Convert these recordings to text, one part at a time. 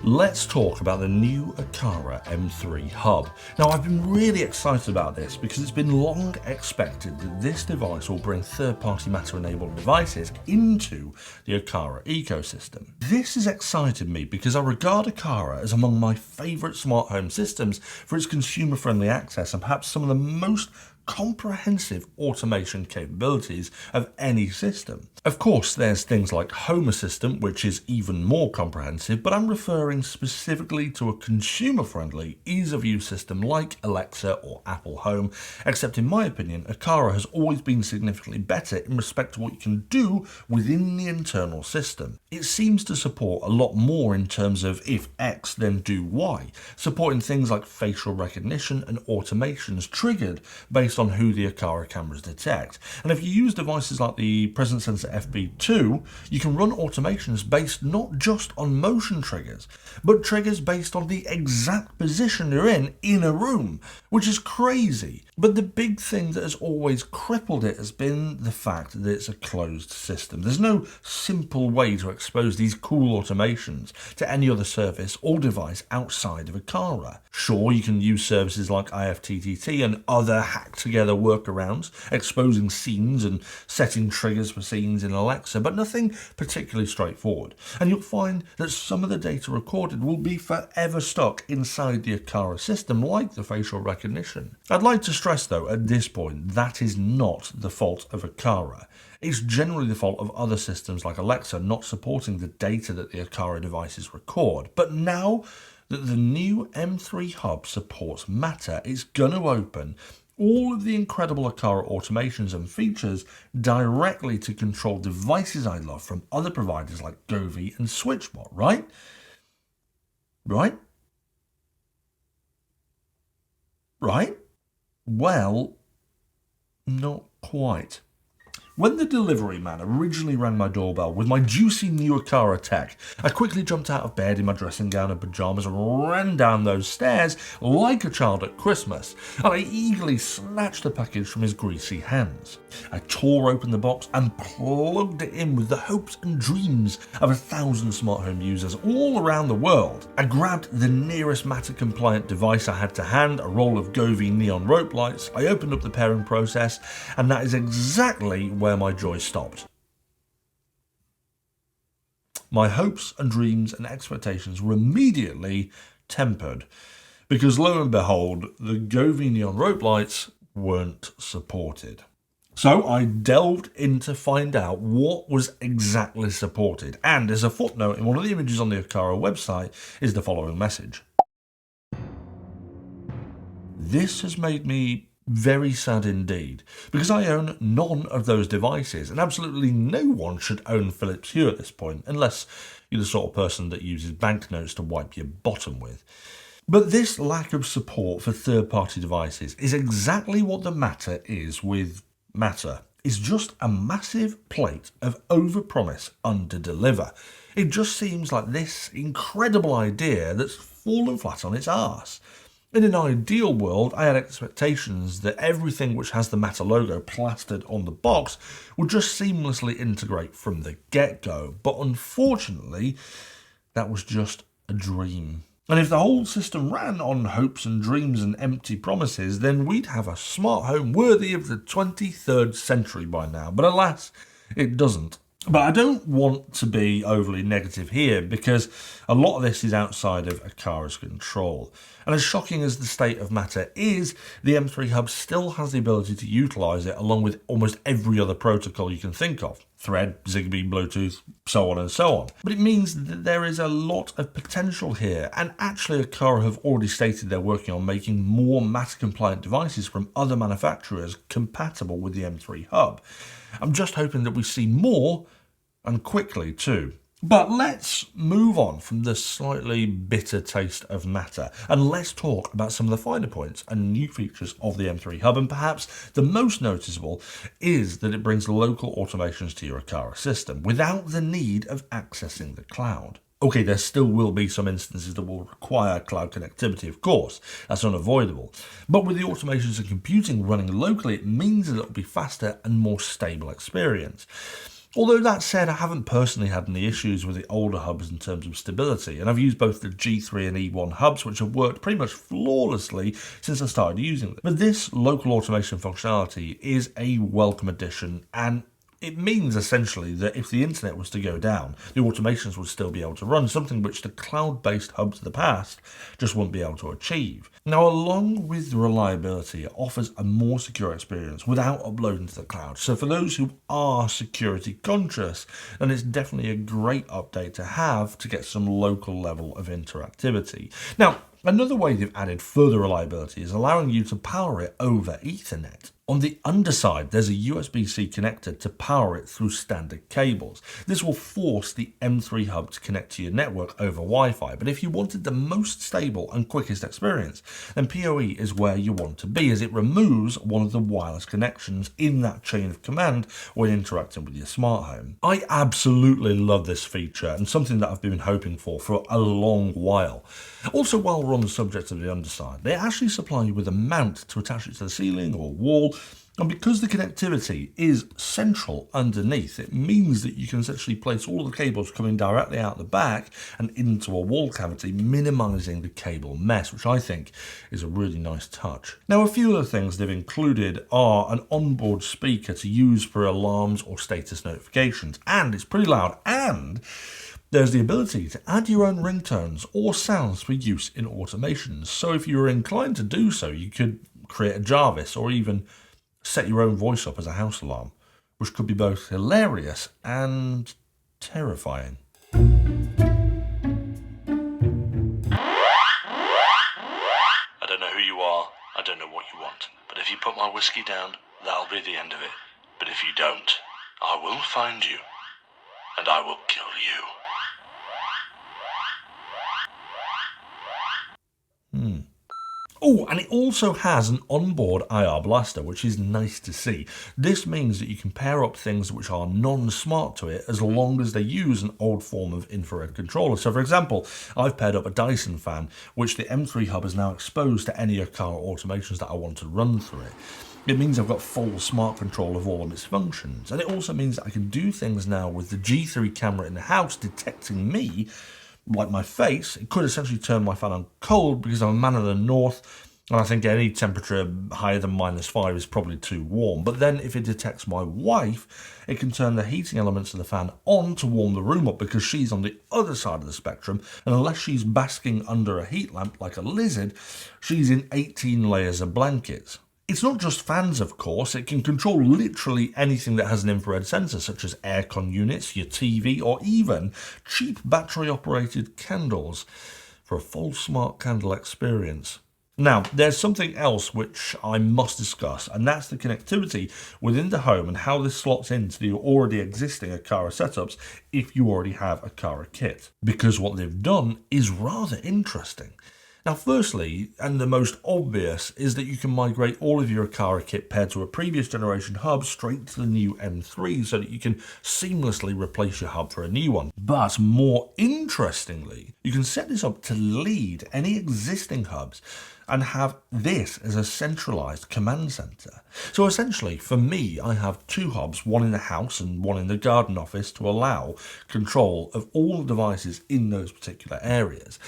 Let's talk about the new Aqara M3 Hub. Now, I've been really excited about this because it's been long expected that this device will bring third-party Matter-enabled devices into the Aqara ecosystem. This has excited me because I regard Aqara as among my favourite smart home systems for its consumer-friendly access and perhaps some of the most comprehensive automation capabilities of any system. Of course, there's things like Home Assistant, which is even more comprehensive, but I'm referring specifically to a consumer-friendly, ease-of-use system like Alexa or Apple Home, except in my opinion, Aqara has always been significantly better in respect to what you can do within the internal system. It seems to support a lot more in terms of if X, then do Y, supporting things like facial recognition and automations triggered based on who the Aqara cameras detect. And if you use devices like the Presence Sensor FB2, you can run automations based not just on motion triggers, but triggers based on the exact position you're in a room, which is crazy. But the big thing that has always crippled it has been the fact that it's a closed system. There's no simple way to expose these cool automations to any other service or device outside of Aqara. Sure, you can use services like IFTTT and other hacked-together workarounds, exposing scenes and setting triggers for scenes in Alexa, but nothing particularly straightforward. And you'll find that some of the data recorded will be forever stuck inside the Aqara system, like the facial recognition. I'd like to stress, though, at this point, that is not the fault of Aqara. It's generally the fault of other systems like Alexa not supporting the data that the Aqara devices record. But now that the new M3 Hub supports Matter, it's going to open all of the incredible Aqara automations and features directly to control devices I love from other providers like Govee and SwitchBot, right? Right? Right? Well, not quite. When the delivery man originally rang my doorbell with my juicy new Aqara tech, I quickly jumped out of bed in my dressing gown and pyjamas and ran down those stairs like a child at Christmas, and I eagerly snatched the package from his greasy hands. I tore open the box and plugged it in with the hopes and dreams of 1,000 smart home users all around the world. I grabbed the nearest Matter-compliant device I had to hand, a roll of Govee neon rope lights. I opened up the pairing process, and that is exactly where my joy stopped. My hopes and dreams and expectations were immediately tempered because lo and behold, the Govee neon rope lights weren't supported. So I delved in to find out what was exactly supported, and as a footnote in one of the images on the Aqara website is the following message. This has made me very sad indeed, because I own none of those devices, and absolutely no one should own Philips Hue at this point, unless you're the sort of person that uses banknotes to wipe your bottom with. But this lack of support for third-party devices is exactly what the Matter is with Matter. It's just a massive plate of overpromise, underdeliver. It just seems like this incredible idea that's fallen flat on its arse. In an ideal world, I had expectations that everything which has the Matter logo plastered on the box would just seamlessly integrate from the get-go, but unfortunately, that was just a dream. And if the whole system ran on hopes and dreams and empty promises, then we'd have a smart home worthy of the 23rd century by now. But alas, it doesn't. But I don't want to be overly negative here because a lot of this is outside of Aqara's control. And as shocking as the state of Matter is, the M3 Hub still has the ability to utilise it along with almost every other protocol you can think of. Thread, Zigbee, Bluetooth, so on and so on. But it means that there is a lot of potential here, and actually Aqara have already stated they're working on making more Matter-compliant devices from other manufacturers compatible with the M3 Hub. I'm just hoping that we see more, and quickly too. But let's move on from the slightly bitter taste of Matter, and let's talk about some of the finer points and new features of the M3 Hub, and perhaps the most noticeable is that it brings local automations to your Aqara system without the need of accessing the cloud. Okay, there still will be some instances that will require cloud connectivity, of course, that's unavoidable. But with the automations and computing running locally, it means that it'll be faster and more stable experience. Although that said, I haven't personally had any issues with the older hubs in terms of stability, and I've used both the G3 and E1 hubs, which have worked pretty much flawlessly since I started using them. But this local automation functionality is a welcome addition, and it means essentially that if the internet was to go down, the automations would still be able to run, something which the cloud-based hubs of the past just wouldn't be able to achieve. Now, along with reliability, it offers a more secure experience without uploading to the cloud. So for those who are security conscious, then it's definitely a great update to have to get some local level of interactivity. Now, another way they've added further reliability is allowing you to power it over Ethernet. On the underside, there's a USB-C connector to power it through standard cables. This will force the M3 Hub to connect to your network over Wi-Fi, but if you wanted the most stable and quickest experience, then PoE is where you want to be, as it removes one of the wireless connections in that chain of command when interacting with your smart home. I absolutely love this feature, and something that I've been hoping for a long while. Also, while we're on the subject of the underside, they actually supply you with a mount to attach it to the ceiling or wall, and because the connectivity is central underneath, it means that you can essentially place all of the cables coming directly out the back and into a wall cavity, minimizing the cable mess, which I think is a really nice touch. Now, a few of the things they've included are an onboard speaker to use for alarms or status notifications, and it's pretty loud, and there's the ability to add your own ringtones or sounds for use in automations. So if you're inclined to do so, you could create a Jarvis or even set your own voice up as a house alarm, which could be both hilarious and terrifying. I don't know who you are, I don't know what you want, but if you put my whiskey down, that'll be the end of it. But if you don't, I will find you, and I will kill you. Oh, and it also has an onboard IR blaster, which is nice to see. This means that you can pair up things which are non-smart to it as long as they use an old form of infrared controller. So for example, I've paired up a Dyson fan, which the M3 Hub is now exposed to any Aqara automations that I want to run through it. It means I've got full smart control of all of its functions. And it also means that I can do things now with the G3 camera in the house detecting me, like my face. It could essentially turn my fan on cold because I'm a man of the north, and I think any temperature higher than -5 is probably too warm. But then if it detects my wife, it can turn the heating elements of the fan on to warm the room up because she's on the other side of the spectrum, and unless she's basking under a heat lamp like a lizard, she's in 18 layers of blankets. It's not just fans, of course. It can control literally anything that has an infrared sensor, such as aircon units, your TV, or even cheap battery-operated candles for a full smart candle experience. Now, there's something else which I must discuss, and that's the connectivity within the home and how this slots into the already existing Aqara setups if you already have Aqara kit. Because what they've done is rather interesting. Now, firstly, and the most obvious, is that you can migrate all of your Aqara kit paired to a previous generation hub straight to the new M3 so that you can seamlessly replace your hub for a new one. But more interestingly, you can set this up to lead any existing hubs and have this as a centralized command center. So essentially, for me, I have two hubs, one in the house and one in the garden office, to allow control of all the devices in those particular areas.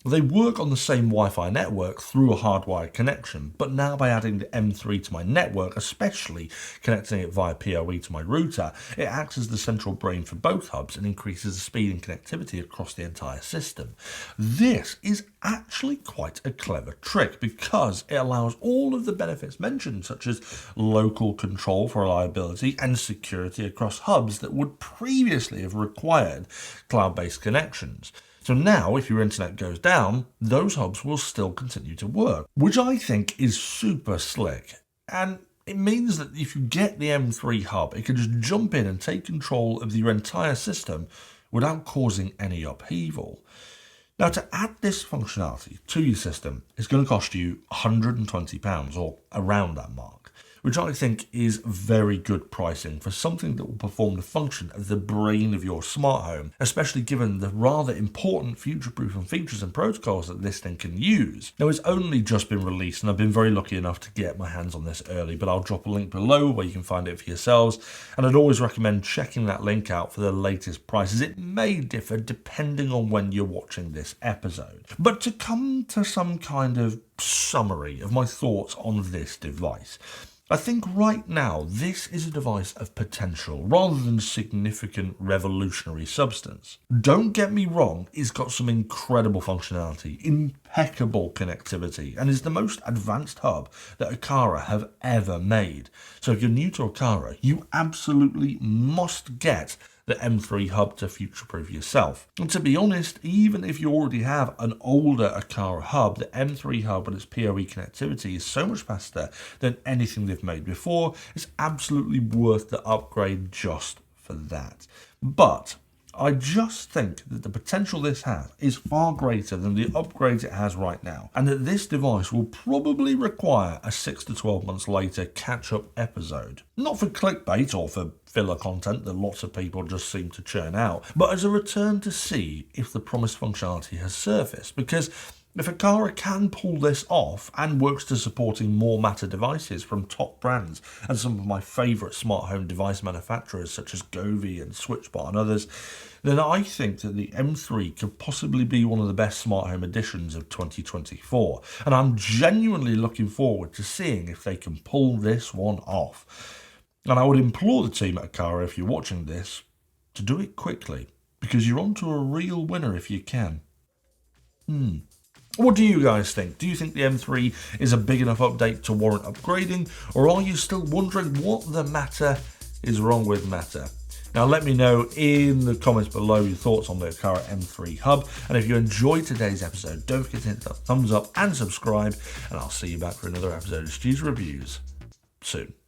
They work on the same Wi-Fi network through a hardwired connection, but now by adding the M3 to my network, especially connecting it via PoE to my router, it acts as the central brain for both hubs and increases the speed and connectivity across the entire system. This is actually quite a clever trick because it allows all of the benefits mentioned, such as local control for reliability and security across hubs that would previously have required cloud-based connections. So now, if your internet goes down, those hubs will still continue to work, which I think is super slick. And it means that if you get the M3 Hub, it can just jump in and take control of your entire system without causing any upheaval. Now, to add this functionality to your system is going to cost you £120 or around that mark, which I think is very good pricing for something that will perform the function of the brain of your smart home, especially given the rather important future-proofing features and protocols that this thing can use. Now, it's only just been released, and I've been very lucky enough to get my hands on this early, but I'll drop a link below where you can find it for yourselves, and I'd always recommend checking that link out for the latest prices. It may differ depending on when you're watching this episode. But to come to some kind of summary of my thoughts on this device, I think right now this is a device of potential rather than significant revolutionary substance. Don't get me wrong, it's got some incredible functionality, impeccable connectivity, and is the most advanced hub that Aqara have ever made. So if you're new to Aqara, you absolutely must get the M3 Hub to future-proof yourself. And to be honest, even if you already have an older Aqara hub, the M3 Hub and its PoE connectivity is so much faster than anything they've made before. It's absolutely worth the upgrade just for that. But I just think that the potential this has is far greater than the upgrades it has right now, and that this device will probably require a 6 to 12 months later catch-up episode. Not for clickbait or for filler content that lots of people just seem to churn out, but as a return to see if the promised functionality has surfaced, because if Aqara can pull this off and works to supporting more Matter devices from top brands and some of my favourite smart home device manufacturers such as Govee and Switchbot and others, then I think that the M3 could possibly be one of the best smart home additions of 2024. And I'm genuinely looking forward to seeing if they can pull this one off. And I would implore the team at Aqara, if you're watching this, to do it quickly, because you're onto a real winner if you can. What do you guys think? Do you think the M3 is a big enough update to warrant upgrading, or are you still wondering what the matter is wrong with Matter? Now let me know in the comments below your thoughts on the Aqara M3 Hub, and if you enjoyed today's episode, don't forget to hit that thumbs up and subscribe, and I'll see you back for another episode of STU'S Reviews soon.